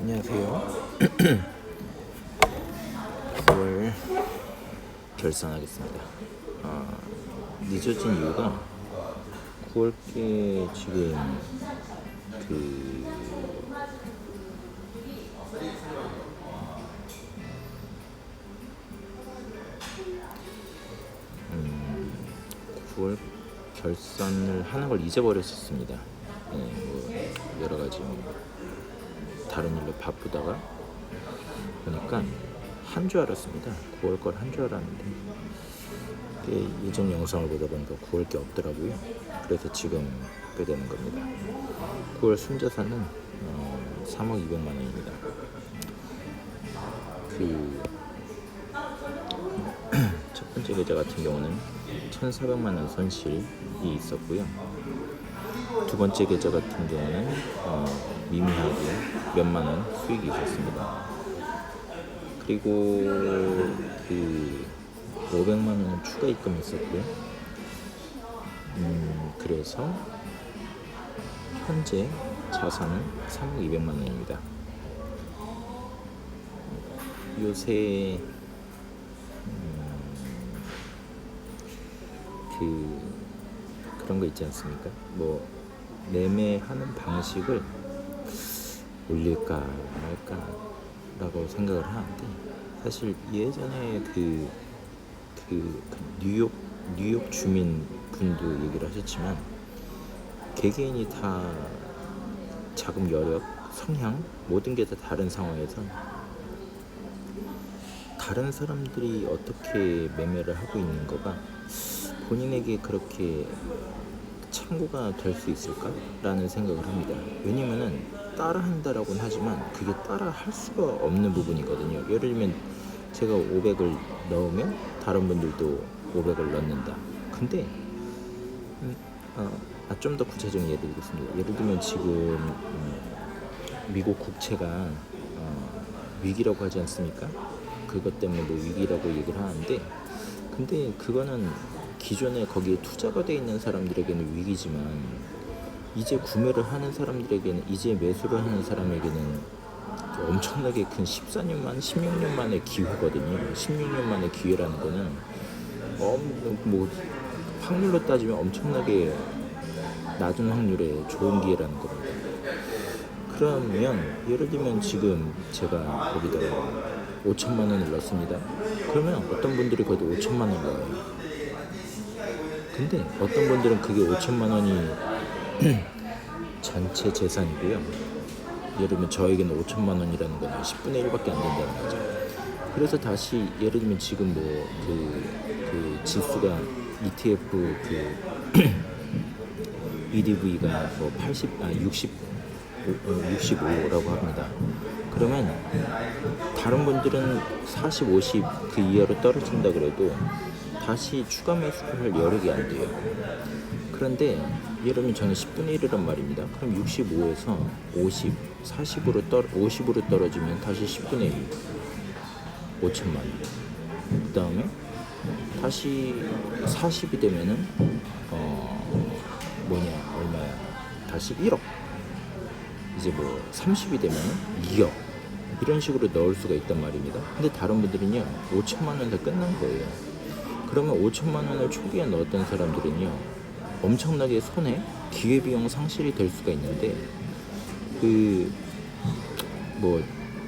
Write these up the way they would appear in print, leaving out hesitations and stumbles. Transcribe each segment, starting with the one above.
안녕하세요. 9월 결산하겠습니다. 늦어진 이유가 9월께 지금 그 9월 결산을 하는 걸 잊어버렸었습니다. 여러 가지 다른 일로 바쁘다가 보니까 한 줄 알았습니다. 9월 걸 한 줄 알았는데 예전 영상을 보다 보니까 9월 게 없더라고요. 그래서 지금 꽤 되는 겁니다. 9월 순자산은 3억 200만 원입니다. 첫 번째 계좌 같은 경우는 1,400만 원 손실이 있었고요. 두 번째 계좌 같은 경우는 미미하게 몇만 원 수익이 있었습니다. 그리고 500만 원은 추가 입금이 있었고요. 그래서 현재 자산은 3억 200만 원입니다. 요새 그런 거 있지 않습니까? 매매하는 방식을 올릴까 말까 라고 생각을 하는데, 사실 예전에 뉴욕 주민 분도 얘기를 하셨지만, 개개인이 다 자금 여력, 성향 모든 게 다 다른 상황에서 다른 사람들이 어떻게 매매를 하고 있는 거가 본인에게 그렇게 참고가 될 수 있을까라는 생각을 합니다. 왜냐면은 따라한다라고는 하지만 그게 따라 할 수가 없는 부분이거든요. 예를 들면 제가 500을 넣으면 다른 분들도 500을 넣는다. 근데 좀 더 구체적인 예를 들겠습니다. 예를 들면 지금 미국 국채가 위기라고 하지 않습니까? 그것 때문에 위기라고 얘기를 하는데, 근데 그거는 기존에 거기에 투자가 돼 있는 사람들에게는 위기지만, 이제 구매를 하는 사람들에게는, 이제 매수를 하는 사람에게는 엄청나게 큰 14년 만, 16년 만의 기회거든요. 16년 만의 기회라는 거는 확률로 따지면 엄청나게 낮은 확률의 좋은 기회라는 겁니다. 그러면 예를 들면 지금 제가 거기다가 5천만 원을 넣습니다. 그러면 어떤 분들이 거기다 5천만 원을 넣어요. 근데 어떤 분들은 그게 5천만 원이 전체 재산이고요. 예를 들면 저에게는 5천만 원이라는 건 10분의 1밖에 안 된다는 거죠. 그래서 다시 예를 들면 지금 지수가 ETF EDV가 65라고 합니다. 그러면 다른 분들은 40, 50 그 이하로 떨어진다 그래도 다시 추가 매수를 할 여력이 안 돼요. 그런데 예를 들면 저는 10분의 1이란 말입니다. 그럼 65에서 50, 50으로 떨어지면 다시 10분의 1, 5천만 원. 그 다음에 다시 40이 되면은 얼마야? 다시 1억. 이제 30이 되면 2억. 이런 식으로 넣을 수가 있단 말입니다. 근데 다른 분들은요 5천만 원 다 끝난 거예요. 그러면 5천만 원을 초기에 넣었던 사람들은요 엄청나게 손해, 기회비용 상실이 될 수가 있는데,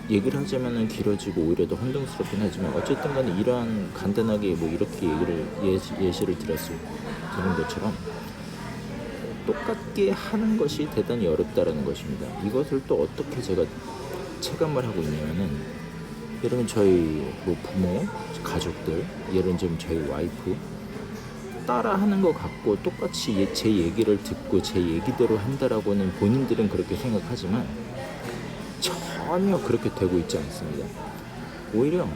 얘기를 하자면은 길어지고 오히려 더 혼동스럽긴 하지만, 어쨌든 간에 이러한 간단하게 이렇게 예시를 드는 것처럼 똑같게 하는 것이 대단히 어렵다라는 것입니다. 이것을 또 어떻게 제가 체감을 하고 있냐면은, 예를 들면 저희 부모, 가족들, 예를 들면 저희 와이프 따라하는 것 같고 똑같이 제 얘기를 듣고 제 얘기대로 한다라고는 본인들은 그렇게 생각하지만 전혀 그렇게 되고 있지 않습니다. 오히려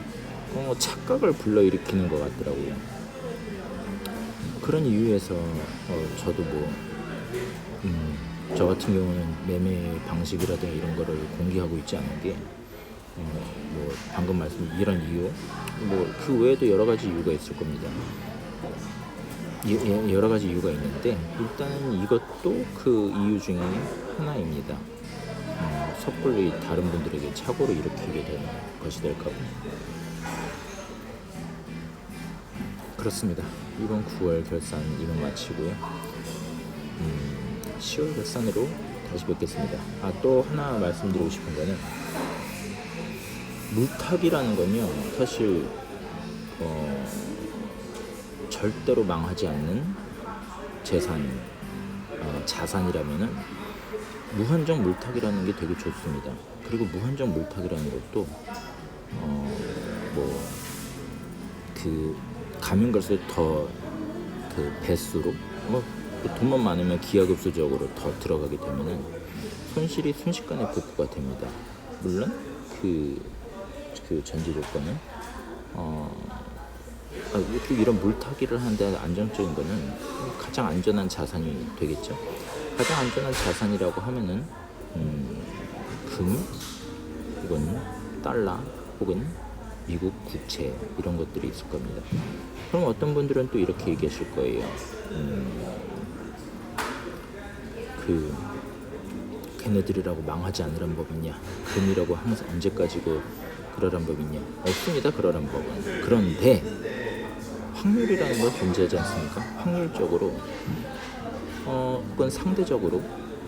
착각을 불러일으키는 것 같더라고요. 그런 이유에서 저도 저 같은 경우는 매매 방식이라든가 이런 거를 공개하고 있지 않은 게 방금 말씀드린 이런 이유, 그 외에도 여러 가지 이유가 있을 겁니다. 여러 가지 이유가 있는데, 일단은 이것도 그 이유 중에 하나입니다. 섣불리 다른 분들에게 착오를 일으키게 되는 것이 될까. 그렇습니다. 이번 9월 결산 이만 마치고요. 10월 결산으로 다시 뵙겠습니다. 또 하나 말씀드리고 싶은 거는 물타기라는 건요, 사실 절대로 망하지 않는 자산이라면은 무한정 물타기라는 게 되게 좋습니다. 그리고 무한정 물타기라는 것도 가면 갈수록 더 그 배수로 돈만 많으면 기하급수적으로 더 들어가게 되면은 손실이 순식간에 복구가 됩니다. 물론 그 전제 조건은 이런 물타기를 하는데 안정적인 거는 가장 안전한 자산이 되겠죠. 가장 안전한 자산이라고 하면은 금 혹은 달러 혹은 미국 국채 이런 것들이 있을 겁니다. 그럼 어떤 분들은 또 이렇게 얘기하실 거예요. 걔네들이라고 망하지 않으란 법 있냐? 금이라고 항상 언제까지고 그러란 법 있냐? 없습니다. 그러란 법은. 그런데 확률이라는 걸 존재하지 않습니까? 확률적으로 혹은 상대적으로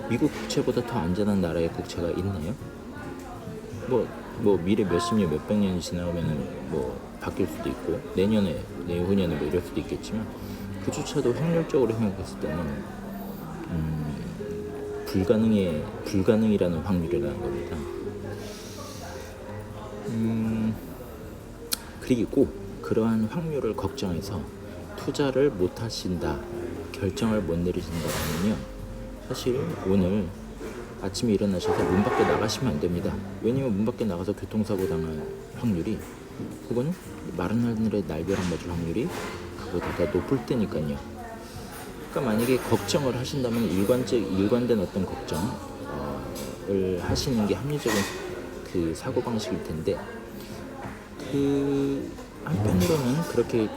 미국 국채보다 더 안전한 나라의 국채가 있나요? 미래 몇십 년, 몇백 년이 지나오면은 바뀔 수도 있고 내년에, 내후년에 이럴 수도 있겠지만 그조차도 확률적으로 생각했을 때는 불가능이라는 확률이라는 겁니다. 그리고 그러한 확률을 걱정해서 투자를 못 하신다, 결정을 못 내리신다면요, 사실 오늘 아침에 일어나셔서 문 밖에 나가시면 안 됩니다. 왜냐면 문 밖에 나가서 교통사고 당할 확률이, 혹은 마른 하늘에 날벼락 맞을 확률이 그보다 더 높을 때니까요. 그러니까 만약에 걱정을 하신다면 일관된 어떤 걱정을 하시는 게 합리적인 그 사고방식일 텐데, 한편으로는 그렇게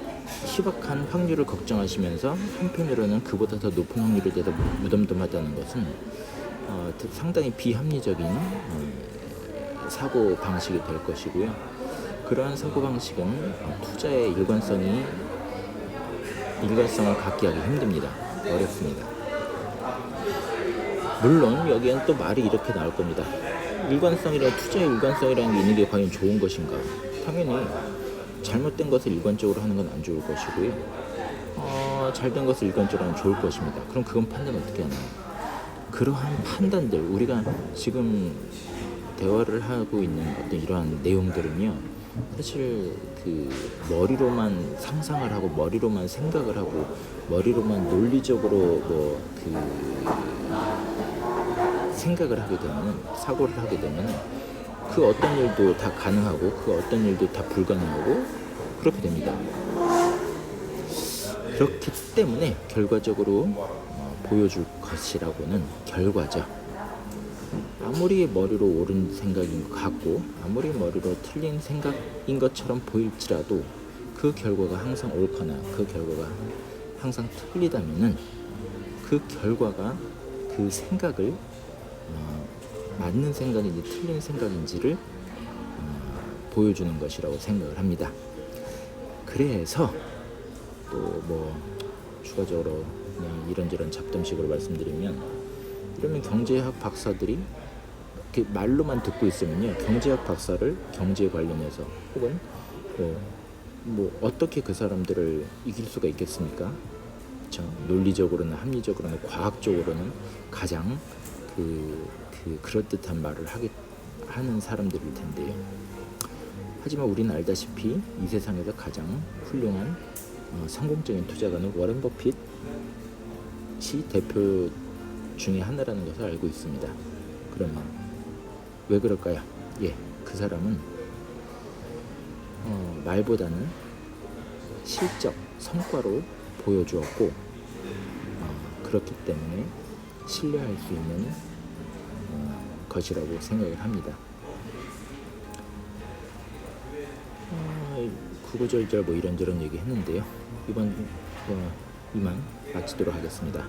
희박한 확률을 걱정하시면서 한편으로는 그보다 더 높은 확률에 대해서 무덤덤하다는 것은 상당히 비합리적인 사고방식이 될 것이고요. 그러한 사고방식은 투자의 일관성을 갖게 하기 힘듭니다. 어렵습니다. 물론 여기엔 또 말이 이렇게 나올 겁니다. 투자의 일관성이라는 게 있는 게 과연 좋은 것인가? 당연히 잘못된 것을 일관적으로 하는 건 안 좋을 것이고요. 잘된 것을 일관적으로 하면 좋을 것입니다. 그럼 그건 판단 어떻게 하나요? 그러한 판단들, 우리가 지금 대화를 하고 있는 어떤 이러한 내용들은요, 사실 머리로만 상상을 하고 머리로만 생각을 하고 머리로만 논리적으로 생각을 하게 되면, 사고를 하게 되면 그 어떤 일도 다 가능하고 그 어떤 일도 다 불가능하고 그렇게 됩니다. 그렇기 때문에 결과적으로 보여줄 것이라고는 결과죠. 아무리 머리로 옳은 생각인 것 같고 아무리 머리로 틀린 생각인 것처럼 보일지라도 그 결과가 항상 옳거나 그 결과가 항상 틀리다면은 그 결과가 그 생각을 맞는 생각인지 틀린 생각인지를 보여주는 것이라고 생각을 합니다. 그래서 또 추가적으로 그냥 이런저런 잡담식으로 말씀드리면, 이러면 경제학 박사들이 이렇게 말로만 듣고 있으면요, 경제학 박사를 경제에 관련해서 혹은 어떻게 그 사람들을 이길 수가 있겠습니까? 그렇죠? 논리적으로는, 합리적으로는, 과학적으로는 가장 그럴듯한 말을 하는 사람들일 텐데요. 하지만 우리는 알다시피 이 세상에서 가장 훌륭한 성공적인 투자가는 워렌 버핏이 대표 중에 하나라는 것을 알고 있습니다. 그러면 왜 그럴까요? 그 사람은 말보다는 실적, 성과로 보여주었고, 그렇기 때문에 신뢰할 수 있는 것이라고 생각을 합니다. 구구절절 이런저런 얘기 했는데요. 이번 이만 마치도록 하겠습니다.